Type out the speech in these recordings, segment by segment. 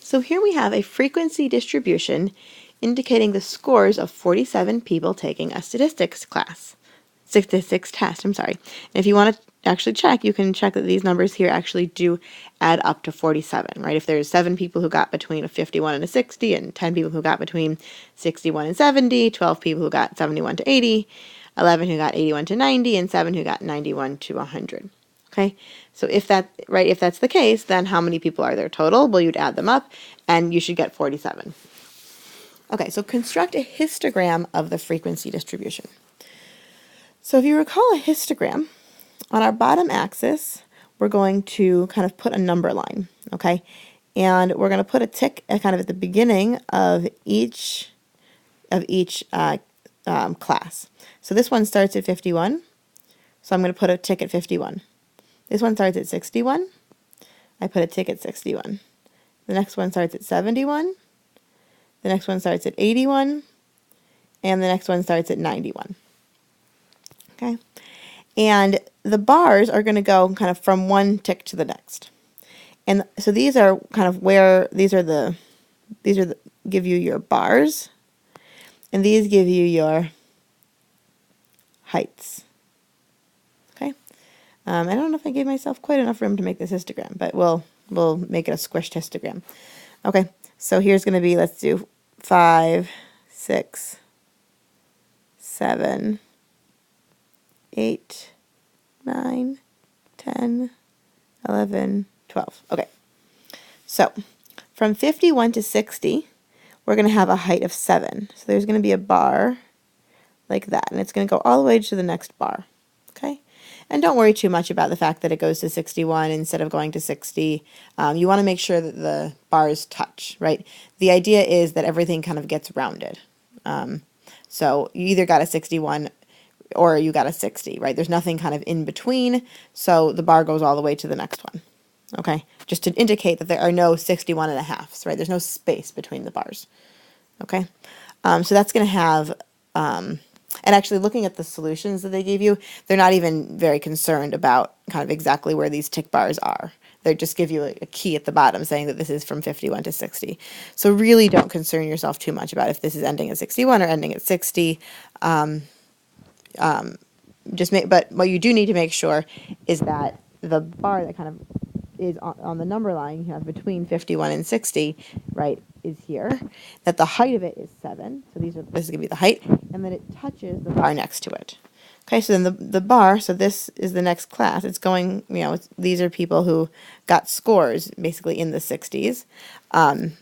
So here we have a frequency distribution indicating the scores of 47 people taking a statistics test, I'm sorry. And if you want to actually check, you can check that these numbers here actually do add up to 47, right? If there's 7 people who got between a 51 and a 60, and 10 people who got between 61 and 70, 12 people who got 71 to 80, 11 who got 81 to 90, and 7 who got 91 to 100. Okay, so if that's the case, then how many people are there total? Well, you'd add them up, and you should get 47. Okay, so construct a histogram of the frequency distribution. So if you recall a histogram, on our bottom axis, we're going to kind of put a number line, okay? And we're going to put a tick kind of at the beginning of each class. So this one starts at 51, so I'm going to put a tick at 51. This one starts at 61. I put a tick at 61. The next one starts at 71. The next one starts at 81. And the next one starts at 91. Okay? And the bars are going to go kind of from one tick to the next. And so these are kind of where, give you your bars. And these give you your heights. Okay? I don't know if I gave myself quite enough room to make this histogram, but we'll make it a squished histogram. Okay, so here's going to be, let's do 5, 6, 7, 8, 9, 10, 11, 12. Okay, so from 51 to 60, we're going to have a height of 7. So there's going to be a bar like that, and it's going to go all the way to the next bar. Okay? And don't worry too much about the fact that it goes to 61 instead of going to 60. You want to make sure that the bars touch, right? The idea is that everything kind of gets rounded. So you either got a 61 or you got a 60, right? There's nothing kind of in between, so the bar goes all the way to the next one. Okay? Just to indicate that there are no 61 and a halves, right? There's no space between the bars. Okay? So that's going to have... and actually looking at the solutions that they gave you, they're not even very concerned about kind of exactly where these tick bars are. They just give you a key at the bottom saying that this is from 51 to 60. So really don't concern yourself too much about if this is ending at 61 or ending at 60. But what you do need to make sure is that the bar that kind of is on the number line you have between 51 and 60, right, is here, that the height of it is 7, so this is going to be the height, and then it touches the bar next to it. Okay, so then the bar, so this is the next class, it's going, these are people who got scores basically in the 60s,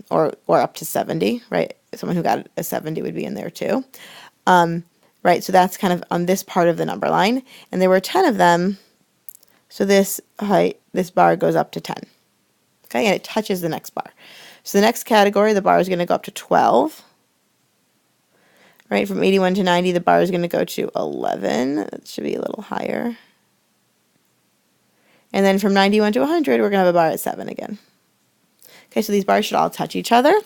or up to 70, right, someone who got a 70 would be in there too, right, so that's kind of on this part of the number line, and there were 10 of them, so this height, this bar goes up to 10, okay, and it touches the next bar. So the next category, the bar is going to go up to 12. Right, from 81 to 90, the bar is going to go to 11. It should be a little higher. And then from 91 to 100, we're going to have a bar at 7 again. Okay, so these bars should all touch each other.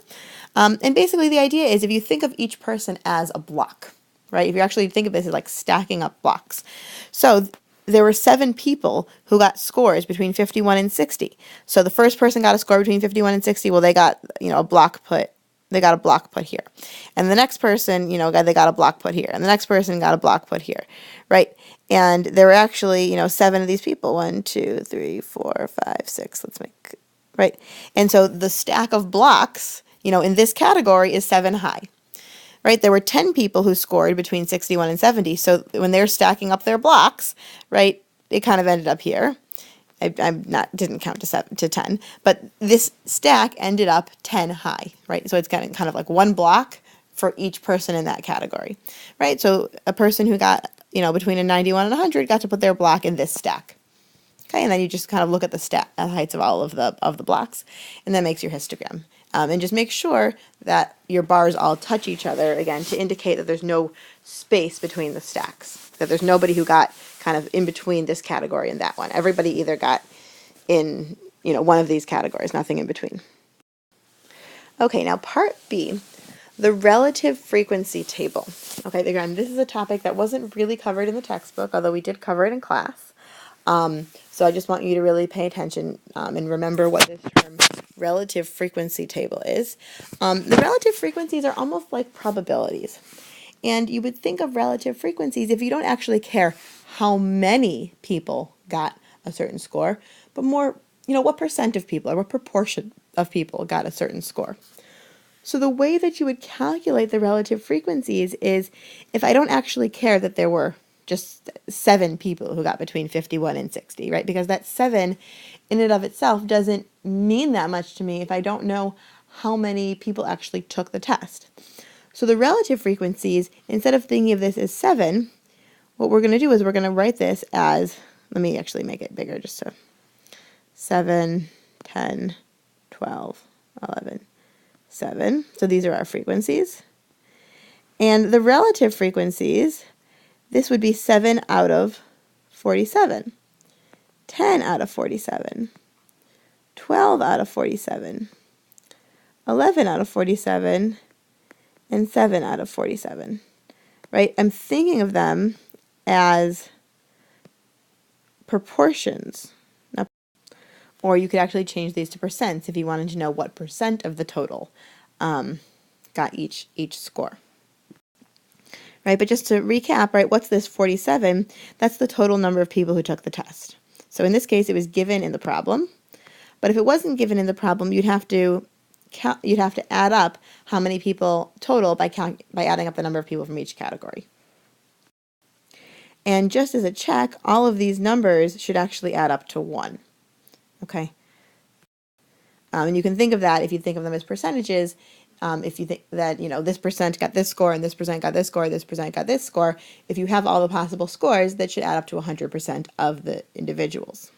And basically the idea is if you think of each person as a block, right? If you actually think of this as like stacking up blocks. So there were 7 people who got scores between 51 and 60. So the first person got a score between 51 and 60. Well, they got, a block put. They got a block put here. And the next person, they got a block put here. And the next person got a block put here, right? And there were actually, 7 of these people. 1, 2, 3, 4, 5, 6. Let's make, right? And so the stack of blocks, in this category is 7 high. Right, there were 10 people who scored between 61 and 70. So when they're stacking up their blocks, right, it kind of ended up here. I didn't count to 10, but this stack ended up 10 high, right? So it's kind of like one block for each person in that category, right? So a person who got, between a 91 and 100 got to put their block in this stack. Okay, and then you just kind of look at the heights of all of the blocks, and that makes your histogram. And just make sure that your bars all touch each other, again, to indicate that there's no space between the stacks, that there's nobody who got kind of in between this category and that one. Everybody either got in, one of these categories, nothing in between. Okay, now part B, the relative frequency table. Okay, again, this is a topic that wasn't really covered in the textbook, although we did cover it in class. So I just want you to really pay attention and remember what this term relative frequency table is. The relative frequencies are almost like probabilities. And you would think of relative frequencies if you don't actually care how many people got a certain score, but more, what percent of people or what proportion of people got a certain score. So the way that you would calculate the relative frequencies is if I don't actually care that there were just 7 people who got between 51 and 60, right? Because that 7 in and of itself doesn't mean that much to me if I don't know how many people actually took the test. So the relative frequencies, instead of thinking of this as 7, what we're going to do is we're going to write this as, let me actually make it bigger just so, 7, 10, 12, 11, 7. So these are our frequencies. And the relative frequencies, this would be 7 out of 47, 10 out of 47, 12 out of 47, 11 out of 47, and 7 out of 47, right? I'm thinking of them as proportions. Or you could actually change these to percents if you wanted to know what percent of the total got each score. Right, but just to recap, right, what's this 47? That's the total number of people who took the test. So in this case, it was given in the problem. But if it wasn't given in the problem, you'd have to add up how many people total by adding up the number of people from each category. And just as a check, all of these numbers should actually add up to 1. Okay. And you can think of that if you think of them as percentages. If you think that, this percent got this score and this percent got this score, this percent got this score, if you have all the possible scores, that should add up to 100% of the individuals.